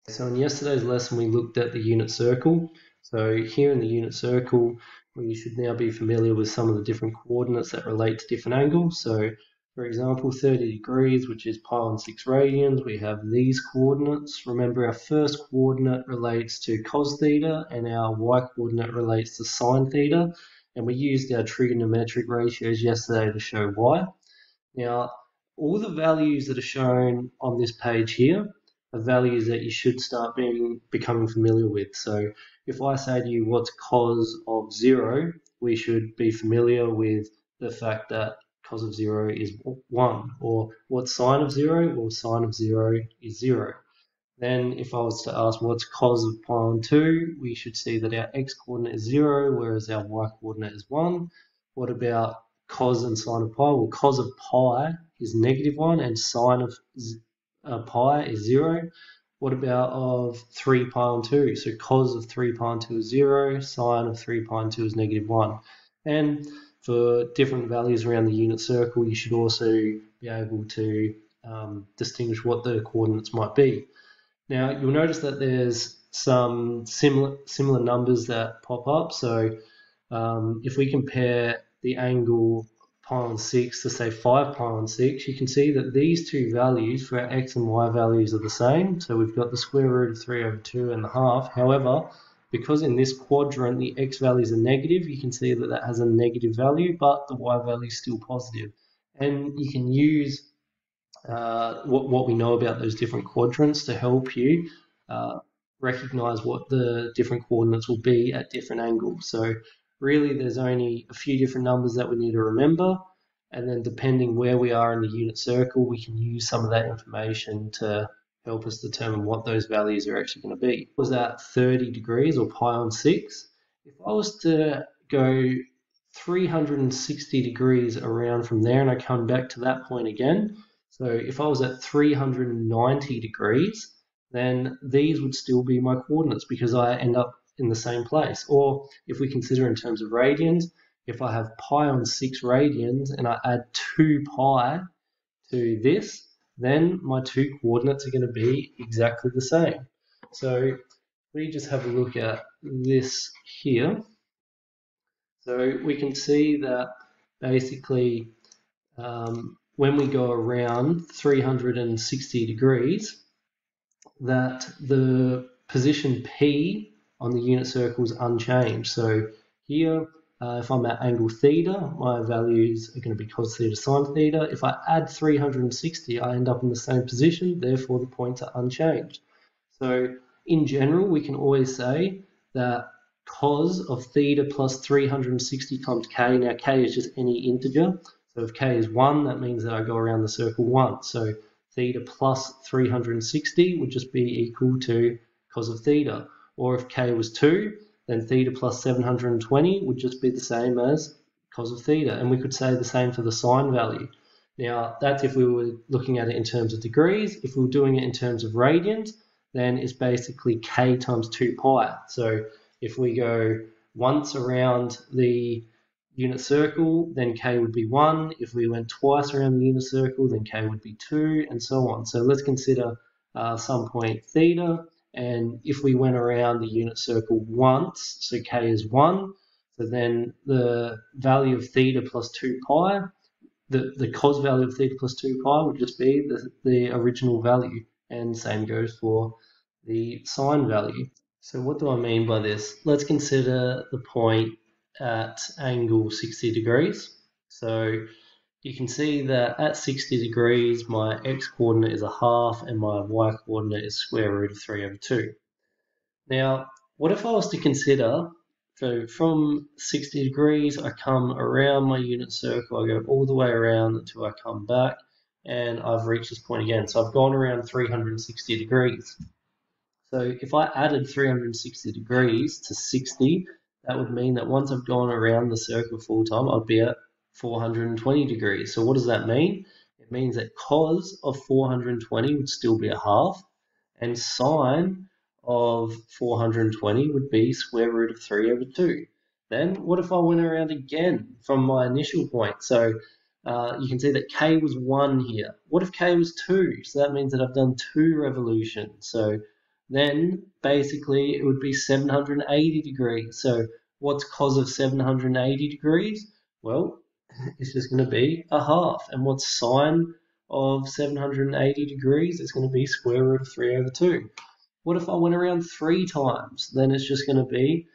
So in yesterday's lesson we looked at the unit circle. So here in the unit circle we should now be familiar with some of the different coordinates that relate to different angles. So for example 30 degrees, which is pi on 6 radians, we have these coordinates. Remember, our first coordinate relates to cos theta and our y coordinate relates to sine theta, and we used our trigonometric ratios yesterday to show y. Now all the values that are shown on this page here are values that you should start becoming familiar with. So if I say to you what's cos of 0, we should be familiar with the fact that cos of 0 is 1. Or what's sine of 0? Well, sine of 0 is 0. Then if I was to ask what's cos of pi on 2, we should see that our x coordinate is 0, whereas our y coordinate is 1. What about cos and sine of pi? Well, cos of pi is -1 and sine of pi is 0. What about of 3 pi on 2? So cos of 3 pi on 2 is 0, sine of 3 pi on 2 is -1. And for different values around the unit circle, you should also be able to distinguish what the coordinates might be. Now you'll notice that there's some similar numbers that pop up. So if we compare the angle pi on 6 to say 5 pi on 6, you can see that these two values for our x and y values are the same. So we've got the square root of 3 over 2 and the half. However, because in this quadrant the x values are negative, you can see that that has a negative value, but the y value is still positive. And you can use what we know about those different quadrants to help you recognize what the different coordinates will be at different angles. So really there's only a few different numbers that we need to remember, and then depending where we are in the unit circle, we can use some of that information to help us determine what those values are actually going to be. Was that 30 degrees or pi on 6? If I was to go 360 degrees around from there and I come back to that point again, so if I was at 390 degrees, then these would still be my coordinates because I end up in the same place. Or if we consider in terms of radians, if I have pi on 6 radians and I add 2 pi to this, then my two coordinates are going to be exactly the same. So we just have a look at this here. So we can see that basically when we go around 360 degrees, that the position P on the unit circle is unchanged. So here, if I'm at angle theta, my values are going to be cos theta, sine theta. If I add 360, I end up in the same position, therefore the points are unchanged. So in general, we can always say that cos of theta plus 360 times k, now k is just any integer. So if k is 1, that means that I go around the circle 1. So theta plus 360 would just be equal to cos of theta. Or if k was 2, then theta plus 720 would just be the same as cos of theta. And we could say the same for the sine value. Now, that's if we were looking at it in terms of degrees. If we were doing it in terms of radians, then it's basically k times 2 pi. So if we go once around the unit circle, then k would be 1. If we went twice around the unit circle, then k would be 2, and so on. So let's consider some point theta, and if we went around the unit circle once, so k is 1, so then the value of theta plus 2 pi, the cos value of theta plus 2 pi would just be the original value, and same goes for the sine value. So what do I mean by this? Let's consider the point at angle 60 degrees. So you can see that at 60 degrees my x coordinate is a half and my y coordinate is square root of 3 over 2. Now what if I was to consider, so from 60 degrees I come around my unit circle, I go all the way around until I come back and I've reached this point again. So I've gone around 360 degrees. So if I added 360 degrees to 60, that would mean that once I've gone around the circle full time, I'd be at 420 degrees. So what does that mean? It means that cos of 420 would still be a half, and sine of 420 would be square root of 3 over 2. Then what if I went around again from my initial point? So you can see that k was 1 here. What if k was 2? So that means that I've done 2 revolutions. So then basically it would be 780 degrees. So what's cos of 780 degrees? Well, it's just going to be a half. And what's sine of 780 degrees? It's going to be square root of 3 over 2. What if I went around 3 times? Then it's just going to be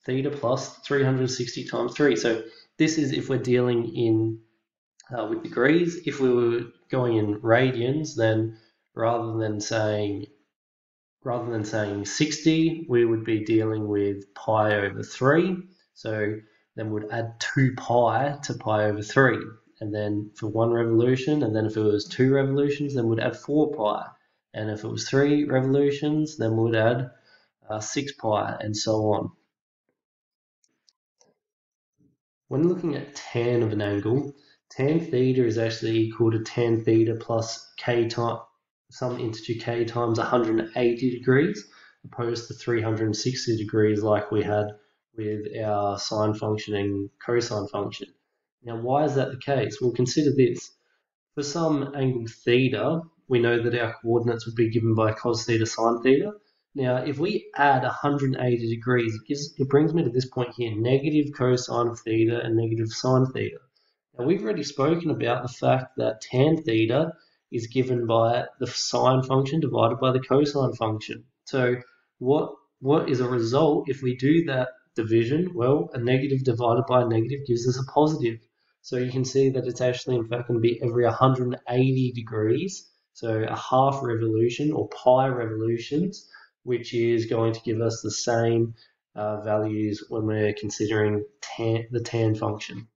theta plus 360 times 3. So this is if we're dealing in with degrees. If we were going in radians, then rather than saying 60, we would be dealing with pi over 3. So then we'd add 2 pi to pi over 3. And then for 1 revolution, and then if it was 2 revolutions, then we'd add 4 pi. And if it was 3 revolutions, then we'd add 6 pi, and so on. When looking at tan of an angle, tan theta is actually equal to tan theta plus k times some integer k times 180 degrees, opposed to 360 degrees like we had with our sine function and cosine function. Now, why is that the case? Well, consider this. For some angle theta, we know that our coordinates would be given by cos theta sine theta. Now, if we add 180 degrees, it brings me to this point here, negative cosine of theta and negative sine theta. Now, we've already spoken about the fact that tan theta is given by the sine function divided by the cosine function. So what is a result if we do that division? Well, a negative divided by a negative gives us a positive. So you can see that it's actually in fact going to be every 180 degrees, so a half revolution or pi revolutions, which is going to give us the same values when we're considering the tan function.